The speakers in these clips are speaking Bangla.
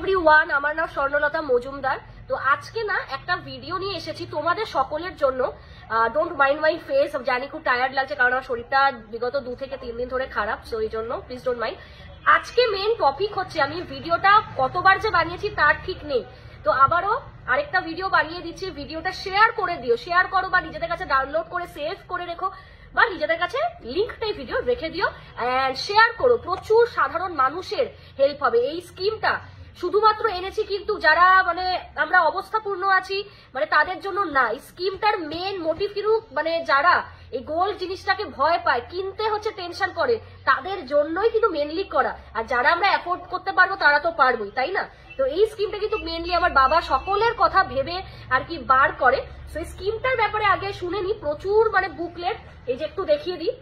এভরিওয়ান, আমার নাম স্বর্ণলতা মজুমদার। তো আজকে না একটা ভিডিও নিয়ে এসেছি তোমাদের সকলের জন্য। ডোন্ট মাইন্ড মাই ফেস, জানি খুব টায়ার্ড লাগছে কারণ আমার শরীরটা বিগত 2 থেকে 3 দিন ধরে খারাপ, সো এই জন্য প্লিজ ডোন্ট মাইন্ড। আজকে মেন টপিক হচ্ছে, আমি ভিডিওটা কতবার যে বানিয়েছি তার ঠিক নেই, তো আবারও আরেকটা ভিডিও বানিয়ে দিচ্ছি। ভিডিওটা শেয়ার করে দিও, শেয়ার করো বা নিজেদের কাছে ডাউনলোড করে সেভ করে রেখো বা নিজেদের কাছে লিঙ্কটা এই ভিডিও রেখে দিও অ্যান্ড শেয়ার করো। প্রচুর সাধারণ মানুষের হেল্প হবে। এই স্কিমটা শুধুমাত্র এনেছি কিন্তু যারা মানে আমরা অবস্থাপূর্ণ আছি মানে তাদের জন্য না। এই স্কিমটার মেন মোটিভ কিন্তু মানে যারা এই গোল্ড জিনিসটাকে ভয় পায়, কিনতে হচ্ছে টেনশন করে, তাদের জন্যই কিন্তু মেনলি করা। আর যারা আমরা অ্যাফোর্ড করতে পারবো তারা তো পারবোই, তাই না? তো এই স্কিমটা কিন্তু মেনলি আমার বাবা সকলের কথা ভেবে আর কি বার করে। তো এই স্কিমটার ব্যাপারে আগে শুনে নি। প্রচুর মানে বুকলেট, এই যে একটু দেখিয়ে দিই,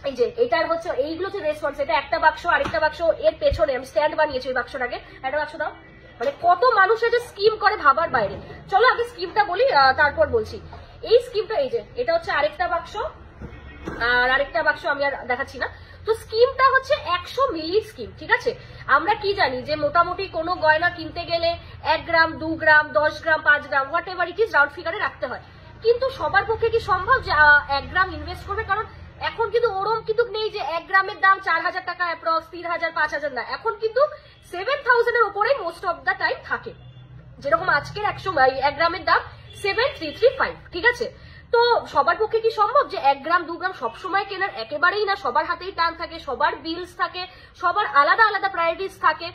এই যে এটার হচ্ছে এইগুলো হচ্ছে রেসপন্স। এটা একটা বাক্স, আরেকটা বাক্স এর পেছনে আমি স্ট্যান্ড বানিয়েছি ওই বাক্সটাকে। একটা বাক্স দাও। মানে কত মানুষের যে স্কিম করে ভাবার বাইরে। চলো আগে স্কিমটা বলি, তারপর বলছি। এই স্কিমটা এই যে এটা হচ্ছে আরেকটা বাক্স, আর আরেকটা বাক্স আমি আর দেখাচ্ছি না। তো স্কিমটা হচ্ছে 100 মিলি স্কিম, ঠিক আছে? আমরা কি জানি যে মোটামুটি কোনো গয়না কিনতে গেলে 1 gram, 2 gram, 10 gram, 5 gram, whatever it is, round ফিগারে রাখতে হয়। কিন্তু সবার পক্ষে কি সম্ভব যে 1 গ্রাম ইনভেস্ট করবে? কারণ এখন কিন্তু ওরম কিন্তু নেই যে 1 গ্রামের দাম 4000 টাকা, অ্যাপ্রক্স 3000, 5000 না। এখন কিন্তু 7000 এর উপরেই মোস্ট অফ দ্য টাইম থাকে। যেরকম আজকের 1 গ্রামের দাম 7335, ঠিক আছে? তো সবার পক্ষে কি সম্ভব যে 1 গ্রাম 2 গ্রাম সবসময় কেনার? একেবারেই না। সবার হাতেই টান থাকে, সবার বিলস থাকে, সবার আলাদা আলাদা প্রায়োরিটিস থাকে।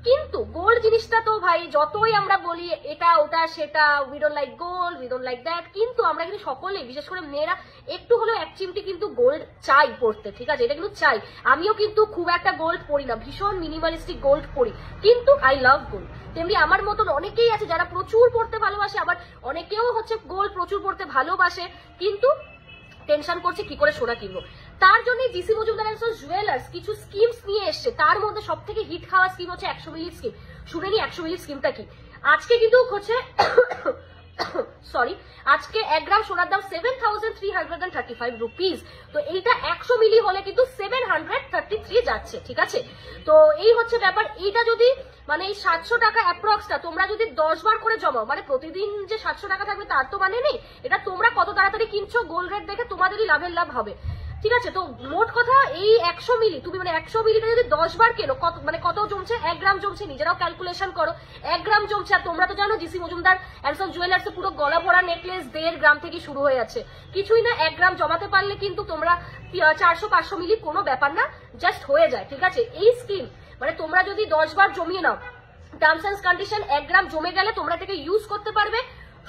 কিন্তু গোল্ড জিনিসটা তো ভাই যতই আমরা বলি এটা ওটা সেটা, we don't like gold, we don't like that, কিন্তু আমরা কিন্তু সকলেই, বিশেষ করে মেয়েরা, একটু হলেও 1 চিমটি কিন্তু গোল্ড চাই পড়তে, ঠিক আছে? এটা কিন্তু চাই। আমিও কিন্তু খুব একটা গোল্ড পরি না, ভীষণ মিনিমালিস্টিক গোল্ড পরি, কিন্তু আই লাভ গোল্ড। তেমনি আমার মতন অনেকেই আছে যারা প্রচুর পড়তে ভালোবাসে, আবার অনেকেও হচ্ছে গোল্ড প্রচুর পড়তে ভালোবাসে কিন্তু টেনশন করছে কি করে সোনা কিনবো। তার জন্য GC Majumdar and sons jewellers কিছু স্কিমস নিয়ে এসছে। তার মধ্যে সব থেকে হিট খাওয়া স্কিম হচ্ছে 100 মিলি স্কিম। শুনে নি 100 মিলি স্কিমটা কি। আজকে কিন্তু হচ্ছে সরি, আজকে 1 গ্রাম সোনার দাম 7335 রুপিস। তো এইটা 100 মিলি হলে কিন্তু 733 যাচ্ছে, ঠিক আছে? তো এই হচ্ছে ব্যাপার। এইটা যদি মানে এই 700 টাকা অ্যাপ্রক্সটা তোমরা যদি 10 বার করে জমাও, মানে প্রতিদিন যে 700 টাকা থাকবে তার তো মানে নেই। এটা তোমরা কত তাড়াতাড়ি কিনছো গোল্ড রেট দেখে তোমাদেরই লাভের লাভ হবে, ঠিক আছে? তো মোট কথা এই 100 মিলি তুমি মানে 100 মিলিটা যদি 10 বার কেনো কত মানে কত জমছে? 1 গ্রাম জমছে। নিজেরাও ক্যালকুলেশন করো, 1 গ্রাম জমছে। আর তোমরা তো জানো GC Majumdar and sons jewellers পুরো গলা ভরা নেকলেস 1.5 গ্রাম থেকে শুরু হয়ে যাচ্ছে। কিছুই না, 1 গ্রাম জমাতে পারলে কিন্তু তোমরা 400-500 মিলি কোনো ব্যাপার না, জাস্ট হয়ে যায়, ঠিক আছে? এই স্কিম মানে তোমরা যদি 10 বার জমিয়ে নাও, টার্মস এন্ড কন্ডিশন, 1 গ্রাম জমে গেলে তোমরা এটাকে ইউজ করতে পারবে,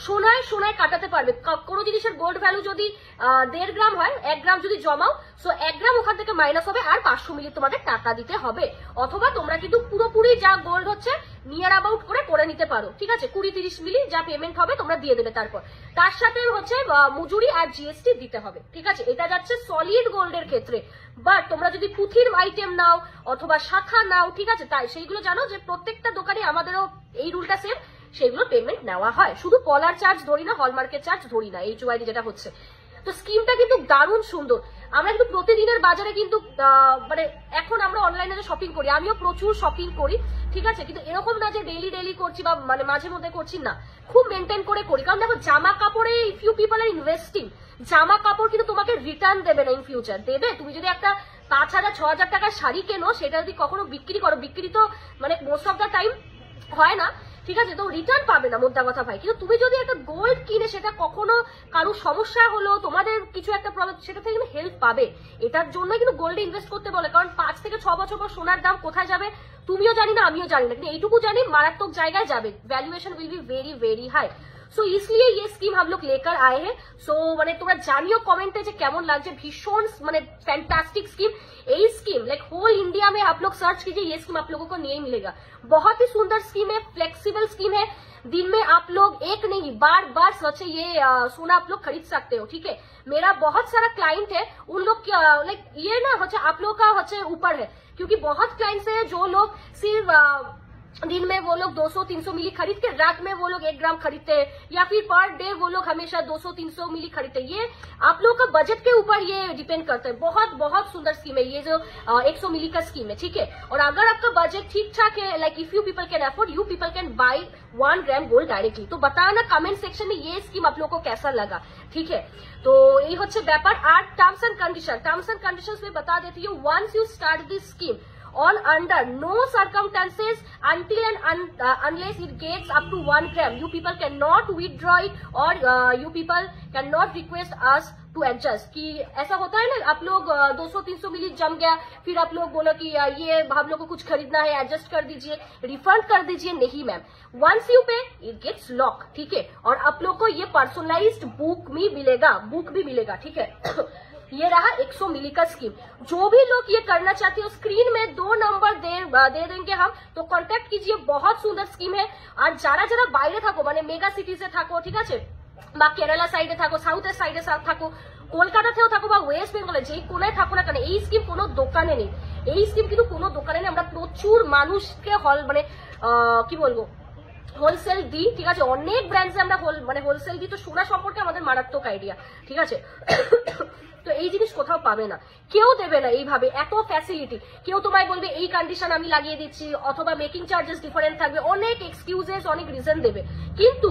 সোনায় সোনায় কাটাতে পারবে। কোনো জিনিসের গোল্ড ভ্যালু যদি 1.5 গ্রাম হয়, 1 গ্রাম যদি জমাও, সো 1 গ্রাম ওখান থেকে মাইনাস হবে আর 500 মিলি তোমাদের টাকা দিতে হবে। অথবা তোমরা কিন্তু পুরোপুরি যা গোল্ড হচ্ছে নিয়ার অ্যাবাউট করে নিতে পারো, ঠিক আছে? 20-30 মিলি যা পেমেন্ট হবে তোমরা দিয়ে দেবে। তারপর তার সাথে হচ্ছে মজুরি আর জিএসটি দিতে হবে, ঠিক আছে? এটা যাচ্ছে সলিড গোল্ডের ক্ষেত্রে। বাট তোমরা যদি পুঁথির আইটেম নাও অথবা শাখা নাও, ঠিক আছে, তাই সেইগুলো জানো যে প্রত্যেকটা দোকানে আমাদেরও এই রুলটা সেম, সেগুলো পেমেন্ট নেওয়া হয়। শুধু কলার চার্জ ধরি না, হলমার্কের চার্জ ধরি না, HYD যেটা হচ্ছে। তো স্কিমটা কিন্তু দারুণ সুন্দর। আমরা কিন্তু প্রতিদিনের বাজারে কিন্তু মানে এখন আমরা অনলাইনে যে শপিং করি, আমিও প্রচুর শপিং করি, ঠিক আছে? কিন্তু এরকম না যে ডেইলি করছি বা মানে মাঝে মধ্যে করছি না, খুব মেনটেন করে করি। কারণ দেখো জামা কাপড়ে if you people are investing, জামা কাপড় কিন্তু তোমাকে রিটার্ন দেবে না ইন ফিউচার। দেবে? তুমি যদি একটা 5000-6000 টাকার শাড়ি কেনো, সেটা যদি কখনো বিক্রি করো, বিক্রি তো মানে মোস্ট অফ দ্য টাইম হয় না, ঠিক আছে? তো রিটার্ন পাবে না মোদ্দা কথা ভাই। কিন্তু তুমি যদি একটা গোল্ড কিনে সেটা কখনো কারো সমস্যা হলো, তোমাদের কিছু একটা প্রবলেম, সেটা থেকে কিন্তু হেল্প পাবে। এটার জন্যই কিন্তু গোল্ডে ইনভেস্ট করতে বলে। কারণ 5 থেকে 6 বছর পর সোনার দাম কোথায় যাবে তুমিও জানি না, আমিও জানি না, কিন্তু এইটুকু জানি মারাত্মক জায়গায় যাবে। Valuation will be very very high. So इसलिए ये स्कीम हम लोग लेकर आए हैं। सो মানে তোমরা জানিও কমেন্টে যে কেমন লাগছে। ভীষণ মানে फैंटास्टिक स्कीम। এই स्कीम लाइक होल इंडिया में आप लोग सर्च कीजिए, ये स्कीम आप लोगों को नहीं मिलेगा। बहुत ही सुंदर स्कीम है, फ्लेक्सिबल स्कीम है। दिन में आप लोग एक नहीं बार बार सोचे ये सोना आप लोग खरीद सकते हो, ठीक है? मेरा बहुत सारा क्लाइंट है, उन लोग लाइक ये ना हो आप लोग का ऊपर है, क्योंकि बहुत क्लाइंट्स है जो लोग सिर्फ दिन में वो लोग 200-300 मिली खरीद के रात में वो लोग 1 ग्राम खरीदते हैं, या फिर पर डे वो लोग हमेशा 200-300 मिली खरीदते हैं। ये आप लोगों का बजट के ऊपर ये डिपेंड करता है। बहुत बहुत सुंदर स्कीम है ये जो 100 मिली का स्कीम है, ठीक है। और अगर आपका बजट ठीक ठाक है, like if you people can afford, you people can buy 1 gram gold directly. तो बताना कमेंट सेक्शन में ये स्कीम आप लोगों को कैसा लगा, ठीक है। तो ये হচ্ছে ব্যাপার। আর টার্মস এন্ড কন্ডিশনস में बता देती हूँ। Once you start this scheme, on under no circumstances until and unless it gets up to 1 gram, you people cannot withdraw it, or you people cannot request us to adjust। कि ऐसा होता है ना, आप लोग 200-300 मिली जम गया, फिर आप लोग बोलो कि ये हम लोग को कुछ खरीदना है, एडजस्ट कर दीजिए, रिफंड कर दीजिए। नहीं मैम, वंस यू पे इट गेट्स लॉक, ठीक है। और आप लोग को ये पर्सनलाइज्ड बुक भी मिलेगा, ठीक है। ये रहा 100 मिली का स्कीम। जो भी लोग ये करना चाहते हो, स्क्रीन में 2 नंबर दे देंगे हम, तो कॉन्टेक्ट कीजिए। बहुत सुंदर स्कीम है। और যারা বাইরে থাকো, মানে মেগা সিটিজে থাকো, ঠিক আছে, বা কেরালা সাইডে থাকো, সাউথের সাইডে থাকো, কলকাতাতেও থাকো, বা ওয়েস্ট বেঙ্গলে যেই কোনায় থাকো না কেন, এই স্কিম কোনো দোকানে নেই। এই স্কিম কিন্তু কোনো দোকানে নেই। আমরা প্রচুর মানুষকে কি বলবো, হোলসেল দিই, ঠিক আছে। অনেক ব্র্যান্ডসে আমরা হোলসেল দিই। তো সোনা সম্পর্কে আমাদের মারাত্মক আইডিয়া, ঠিক আছে। তো এই জিনিস কোথাও পাবে না, কেউ দেবে না এইভাবে এত ফ্যাসিলিটি। কেউ তোমায় বলবে এই কন্ডিশন আমি লাগিয়ে দিচ্ছি, অথবা মেকিং চার্জেস ডিফারেন্ট থাকবে, অনেক এক্সকিউজেস, অনেক রিজন দেবে। কিন্তু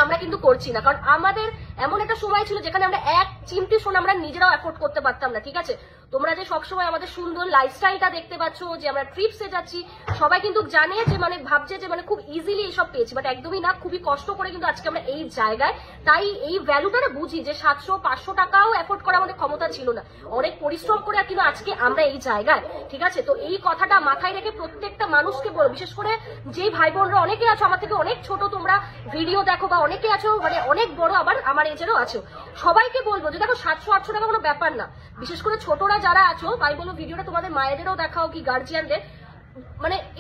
আমরা কিন্তু করছি না, কারণ আমাদের এমন একটা সময় ছিল যেখানে আমরা এক চিমটি সোনা আমরা নিজেরাও অ্যাফোর্ড করতে পারতাম না, ঠিক আছে। তোমরা যে সবসময় আমাদের সুন্দর লাইফস্টাইলটা দেখতে পাচ্ছ, যে আমরা ট্রিপসে যাচ্ছি, সবাই কিন্তু জানে যে ভাবছে যে খুব ইজিলি এইসব পেয়েছি, বাট একদমই না। খুবই কষ্ট করে কিন্তু আজকে আমরা এই জায়গায়। তাই এই ভ্যালুটা বুঝি যে 700-500 টাকাও অ্যাফোর্ড করা আমাদের ক্ষমতা ছিল না। অনেক পরিশ্রম করে কিন্তু আজকে আমরা এই জায়গায়, ঠিক আছে। তো এই কথাটা মাথায় রেখে প্রত্যেকটা মানুষকে বলো, বিশেষ করে যে ভাই বোনরা অনেকে আছো আমার থেকে অনেক ছোট, তোমরা ভিডিও দেখো, বা অনেকে আছো অনেক বড়, আবার আমার এজেরও আছো, সবাইকে বলবো যে দেখো 700-800 টাকা কোনো ব্যাপার না। বিশেষ করে ছোটরা যারা আছো, তাই বলো ভিডিওটা তোমাদের মায়েদেরও দেখাও, কি গার্জিয়ানদের,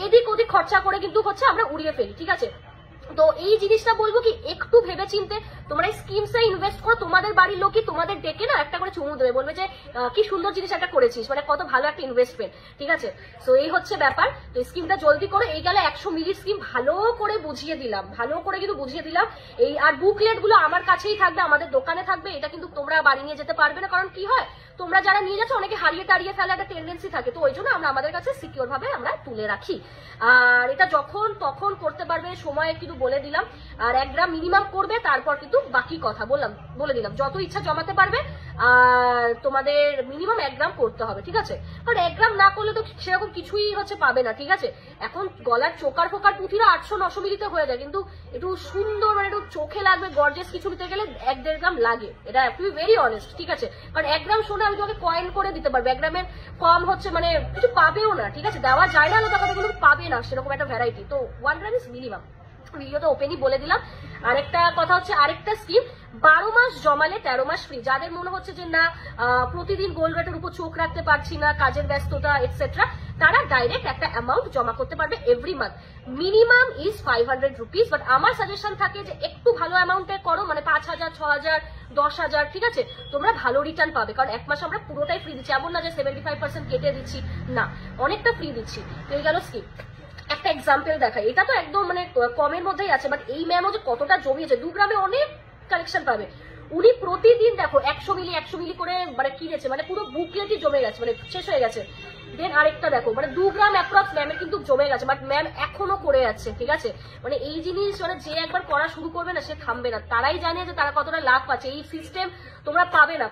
এদিক ওদিক খরচা করে কিন্তু আমরা উড়িয়ে ফেলি, ঠিক আছে। তো এই জিনিসটা বলবো কি, একটু ভেবে চিনতে তোমরা এই স্কিমসে ইনভেস্ট করো। তোমাদের বাড়ির লোকই তোমাদের ডেকে না একটা করে চুমু দেবে, বলবে যে কি সুন্দর জিনিস একটা করেছিস, কত ভালো একটা ইনভেস্টমেন্ট, ঠিক আছে। তো এই হচ্ছে ব্যাপার। তো স্কিমটা জলদি করো। এই গেলে 100 মিলির স্কিম, ভালো করে বুঝিয়ে দিলাম, এই আর বুকলেট গুলো আমার কাছেই থাকবে, আমাদের দোকানে থাকবে। এটা কিন্তু তোমরা বাড়ি নিয়ে যেতে পারবে না, কারণ কি হয়, তোমরা যারা নিয়ে যাচ্ছ অনেকে হারিয়ে টারিয়ে ফেলে একটা টেন্ডেন্সি থাকে। তো ওই জন্য আমরা আমাদের কাছে সিকিউর ভাবে আমরা তুলে রাখি। আর এটা যখন তখন করতে পারবে, সময় কিন্তু বলে দিলাম। আর 1 গ্রাম মিনিমাম করবে, তারপর কিন্তু বাকি কথা বলে দিলাম। যত ইচ্ছা জমাতে পারবে, আর তোমাদের মিনিমাম 1 গ্রাম করতে হবে, ঠিক আছে। কারণ 1 গ্রাম না করলে তো সেরকম কিছুই পাবে না, ঠিক আছে। এখন গলার চোকার ফোকার পুঁথিরা 800-900 মিলিতে হয়ে যায়, কিন্তু একটু সুন্দর একটু চোখে লাগবে গর্জিয়াস কিছু নিতে গেলে 1-1.5 গ্রাম লাগে। এটা টু বি ভেরি অনেস্ট, ঠিক আছে। কারণ 1 গ্রাম সোনা আমি তোমাকে কয়েন করে দিতে পারবো, 1 গ্রামের কম কিছু পাবেও না, ঠিক আছে। দেওয়া যায় না আলাদা কথা, কিন্তু পাবে না সেরকম একটা ভ্যারাইটি। তো 1 গ্রাম ইজ মিনিমাম। ভিডিওতে ওপেনই বলে দিলাম। আরেকটা কথা হচ্ছে, আরেকটা স্কিম 12 মাস জমালে 13 মাস ফ্রি। যাদের মনে হচ্ছে যে না প্রতিদিন গোল্ড রেটের উপর চোখ রাখতে পারছি না, কাজের ব্যস্ততা এটসেট্রা, তারা ডাইরেক্ট একটা অ্যামাউন্ট জমা করতে পারবে every month. Minimum is 500 rupees, but আমার সাজেশন থাকে যে একটু ভালো অ্যামাউন্টে করো, 5000, 6000, 10,000, ঠিক আছে। তোমরা ভালো রিটার্ন পাবে, কারণ 1 মাস আমরা পুরোটাই ফ্রি দিচ্ছি, এমন না যে 75% কেটে দিচ্ছি, না, অনেকটা ফ্রি দিচ্ছি। তো এই গেল স্কিম। একটা এক্সাম্পল দেখাই, এটা তো একদম কমের মধ্যেই আছে, বাট এই ম্যামও যে কতটা জমিয়েছে, 2 গ্রামে অনেক কালেকশন পাবে। উনি প্রতিদিন দেখো 100 মিলি করে কিনেছে, পুরো বুকলেটই জমে গেছে, শেষ হয়ে গেছে। দেন আরেকটা দেখো 2 গ্রাম অ্যাপ্রক্স ম্যামের কিন্তু জমে গেছে, বাট ম্যাম এখনো করে যাচ্ছে, ঠিক আছে। এই জিনিস যে একবার করা শুরু করবে না, সে থামবে না। তারাই জানে যে তারা কতটা লাভ পাচ্ছে। এই সিস্টেম তোমরা পাবে না।